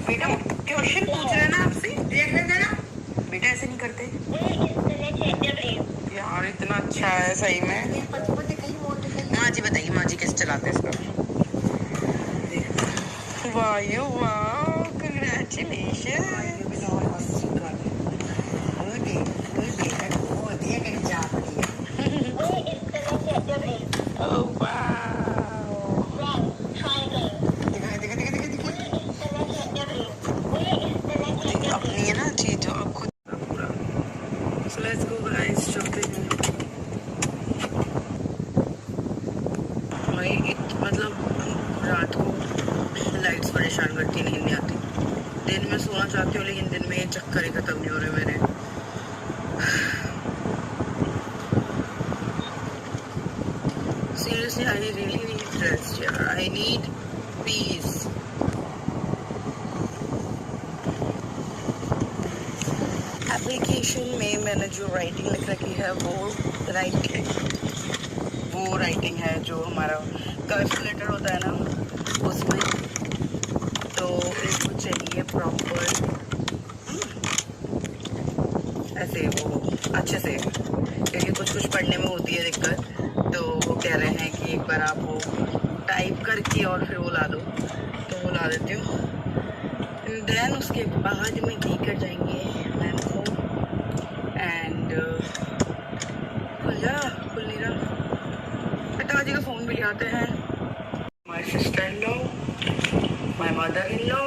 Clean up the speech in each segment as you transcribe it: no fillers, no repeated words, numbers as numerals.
बेटा वो क्वेश्चन पूछ रहे हैं ना आपसे, देख लेते ना बेटा, ऐसे नहीं करते यार। इतना अच्छा है सही में। माँ जी बताइए, माँ जी कैसे चलाते हैं इसको? वाह वाह, कंग्रेचुलेशन। अपनी है ना चीज जो आप खुद पूरा। So let's go guys, चलते हैं। भाई मतलब रात को लाइट्स परेशान करती, नींद नहीं आती। दिन में सोना चाहती हूँ लेकिन दिन में ये चक्कर ही खत्म नहीं हो रहे मेरे। Seriously, I really need rest यार. I need peace. एप्लीकेशन में मैंने जो राइटिंग लिख रखी है वो राइटिंग है जो हमारा कर्व लेटर होता है ना उसमें। तो इसको चाहिए प्रॉपर ऐसे वो अच्छे से, क्योंकि कुछ पढ़ने में होती है दिक्कत। तो वो कह रहे हैं कि एक बार आप वो टाइप करके और फिर वो ला दो, तो वो ला देती हूँ। देन उसके बाद में लेकर जाएंगे मैम को एंड खुल नहीं रहा। पिताजी का फ़ोन भी ले आते हैं। माई sister in law, my mother in law,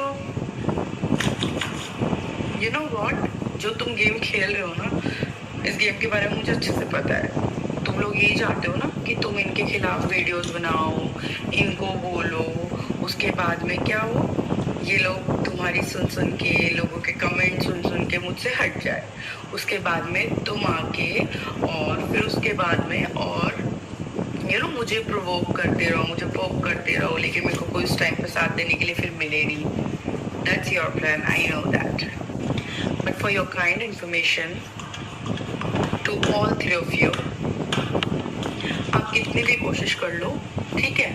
you know what, जो तुम गेम खेल रहे हो ना, इस गेम के बारे में मुझे अच्छे से पता है। तुम लोग यही चाहते हो ना कि तुम इनके खिलाफ वीडियोस बनाओ, इनको बोलो, उसके बाद में क्या हो, ये लोग तुम्हारी सुन के, लोगों के कमेंट सुन के मुझसे हट जाए। उसके बाद में तुम आके और फिर उसके बाद में और यू नो मुझे प्रोवोक करते रहो, मुझे पोक करते रहो, लेकिन मेरे को कोई उस टाइम पे साथ देने के लिए फिर मिले नहीं। That's your plan, I know that, but for your kind information to all three of you, आप कितनी भी कोशिश कर लो, ठीक है,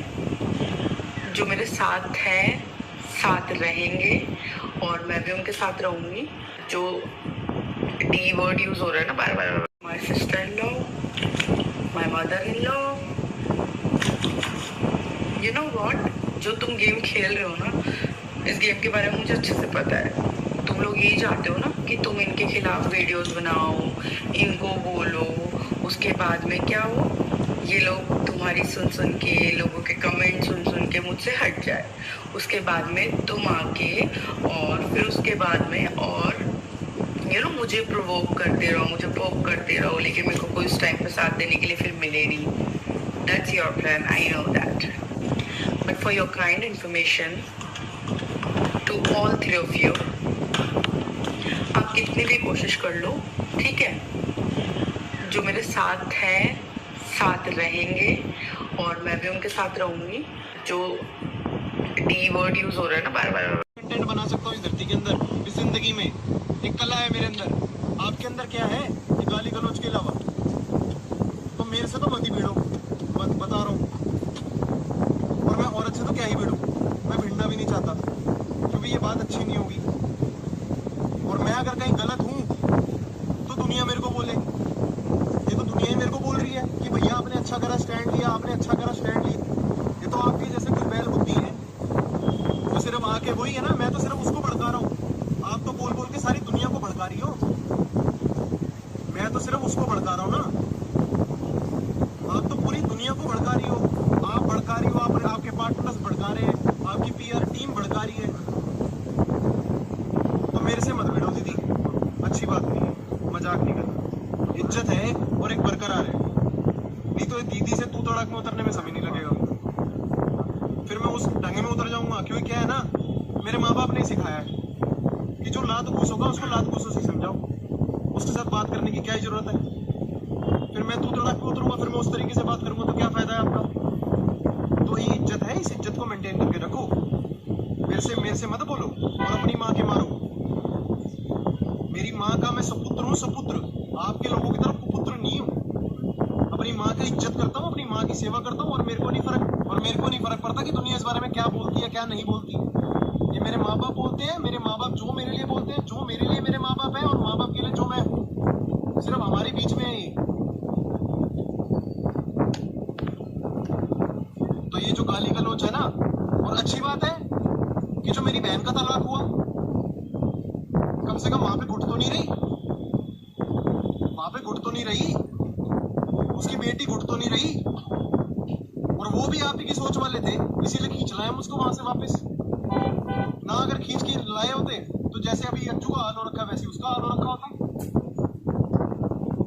जो मेरे साथ हैं साथ रहेंगे और मैं भी उनके साथ रहूंगी। जो डी वर्ड यूज हो रहा है ना बार बार, my sister in law, my mother in law, you know what, जो तुम गेम खेल रहे हो ना, इस गेम के बारे में मुझे अच्छे से पता है। तुम लोग यही चाहते हो ना कि तुम इनके खिलाफ वीडियोस बनाओ, इनको बोलो, उसके बाद में क्या हो, ये लोग तुम्हारी सुन के, लोगों के कमेंट सुन के मुझसे हट जाए। उसके बाद में तुम आके और फिर उसके बाद में और यू नो मुझे प्रोवोक करते रहो, मुझे पोक करते रहो, लेकिन मेरे को कोई उस टाइम पे साथ देने के लिए फिर मिले नहीं। That's your plan, I know that, but for your kind information to all three of you, आप कितनी भी कोशिश कर लो, ठीक है, जो मेरे साथ हैं साथ रहेंगे और मैं भी उनके साथ रहूंगी। जो डी वर्ड यूज हो रहा है ना बार बार, कंटेंट बना सकता हूँ इस धरती के अंदर, इस जिंदगी में एक कला है मेरे अंदर। आपके अंदर क्या है ये गाली गलौज के अलावा? तो मेरे से तो मत ही भिड़ो, बता रहा हूँ। और मैं औरत से तो क्या ही भिड़ूं, मैं भिड़ना भी नहीं चाहता, क्योंकि ये बात अच्छी नहीं होगी। और मैं अगर कहीं गलत हूँ तो दुनिया मेरे को बोले, ये तो दुनिया ही मेरे को बोल रही है कि भैया आपने अच्छा करा स्टैंड लिया, आपने अच्छा करा स्टैंड लिया। ये तो आपकी जैसे कुछ बैल बुद्धि है तो सिर्फ आके वही है ना, मैं तो सिर्फ उसको भड़का रहा हूँ। आप तो बोल के सारी दुनिया को भड़का रही हो, मैं तो सिर्फ उसको भड़का रहा हूँ ना। आप तो पूरी दुनिया को भड़का रही हो, आप भड़का रही हो, आपके पार्टनर्स भड़का रहे हैं, आपकी पीआर टीम भड़का रही है। तो मेरे से मत भिड़ो दीदी, अच्छी बात नहीं है, मजाक नहीं करना। इज्जत है और एक बरकरार है, नहीं तो दीदी से तू तड़क में उतरने में समय नहीं लगेगा। फिर मैं उस ढंगे में उतर जाऊंगा, क्योंकि क्या है ना, मेरे माँ बाप ने सिखाया है कि जो लात घूस होगा उसको लात घूसों से समझाओ, उसके साथ बात करने की क्या जरूरत है। फिर मैं तू तड़क में उतरूंगा, फिर मैं उस तरीके से बात करूंगा तो क्या फायदा है आपका? तो ये इज्जत है, इस इज्जत को मेंटेन करके रखो। मेरे से मत बोलो और अपनी माँ के मारो। मेरी माँ का मैं सपुत्र हूँ, सपुत्र, आपके लोगों की तरफ पुत्र नहीं हूँ। अपनी माँ की इज्जत करता हूँ, अपनी माँ की सेवा करता हूँ, और मेरे को नहीं फर्क पड़ता कि दुनिया इस बारे में क्या बोलती है क्या नहीं बोलती। ये मेरे माँ बाप बोलते हैं, मेरे बाप जो मेरे लिए बोलते हैं, जो मेरे लिए मेरे माँ बाप है, और माँ बाप के लिए जो मैं हूँ, सिर्फ हमारे बीच में है ये। तो ये जो गाली गलौज है ना, और अच्छी बात है कि जो मेरी बहन का तलाक हुआ, कम से कम वहां पे घुट तो नहीं रही, वहां पे घुट तो नहीं रही, उसकी बेटी घुट तो नहीं रही, और वो भी आप ही की सोच वाले थे, इसीलिए खींच लाए हम उसको वहां से वापस। ना अगर खींच के लाए होते तो जैसे अभी अज्जू का हाल हो रखा है वैसे उसका हाल हो रखा होता।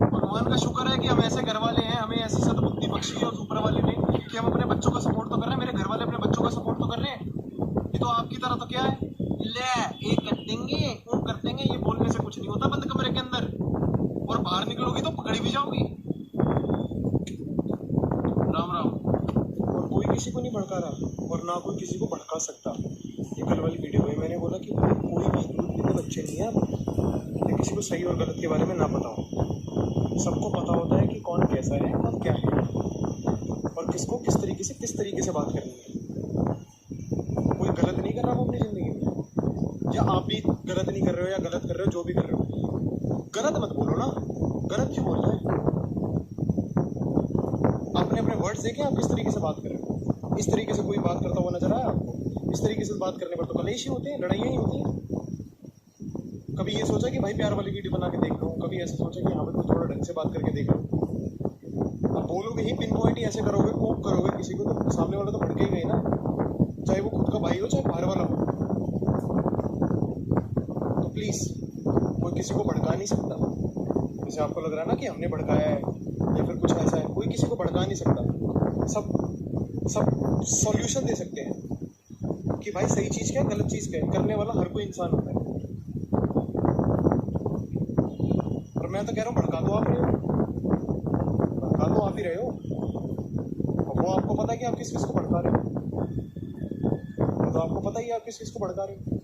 भगवान का शुक्र है कि हम ऐसे घर वाले हैं, हमें ऐसी सद्बुद्धि बख्शी है उस ऊपर वाले ने कि हम अपने बच्चों का सपोर्ट तो कर रहे हैं, मेरे घर वाले अपने बच्चों का सपोर्ट तो कर रहे हैं। ये तो आपकी तरह तो क्या है, ले ये कर देंगे वो कर देंगे, ये बोलने से कुछ नहीं होता बंद कमरे के अंदर, और बाहर निकलोगी तो पकड़ी भी जाओगी। राम राम। और कोई किसी को नहीं भड़का रहा और ना कोई किसी को भड़का सकता। ये कल वाली वीडियो में मैंने बोला कि कोई भी दूध पीते बच्चे नहीं है कि किसी को सही और गलत के बारे में ना पता हो। सबको पता होता है कि कौन कैसा है और क्या है, और किसको किस तरीके से बात करनी है। कोई गलत नहीं कर रहा वो अपनी ज़िंदगी में, या आप भी गलत नहीं कर रहे हो या गलत कर रहे हो, जो भी कर रहे हो गलत मत बोलो ना। गलत क्यों बोल रहे हैं? अपने अपने वर्ड्स देखें आप किस तरीके से बात कर रहे हो। इस तरीके से कोई बात करता हुआ नजर आया आपको? इस तरीके से बात करने पर तो कलेश ही होते हैं, लड़ाइयाँ ही होती हैं। कभी ये सोचा कि भाई प्यार वाली वीडियो बना के देख लो, कभी ऐसे सोचा कि हाँ भाई थोड़ा ढंग से बात करके देख लो। अब बोलोगे ही, पिन पॉइंट ही ऐसे करोगे, पोक करोगे किसी को, तो सामने वाला तो भड़केगा ही ना, चाहे वो खुद का भाई हो चाहे बाहर वाला हो। तो प्लीज़ कोई किसी को भड़का नहीं सकता। जैसे आपको लग रहा है ना कि हमने भड़काया है या फिर कुछ ऐसा है, कोई किसी को भड़का नहीं सकता। सब सॉल्यूशन दे सकते हैं कि भाई सही चीज़ क्या है, गलत चीज़ क्या है। करने वाला हर कोई इंसान होता है। और मैं तो कह रहा हूँ भड़का तो आप रहे हो, भड़का तो आप ही रहे हो, और वो आपको पता है कि आप किस किस को भड़का रहे हो, तो आपको पता ही है आप किस किस को भड़का रहे हो।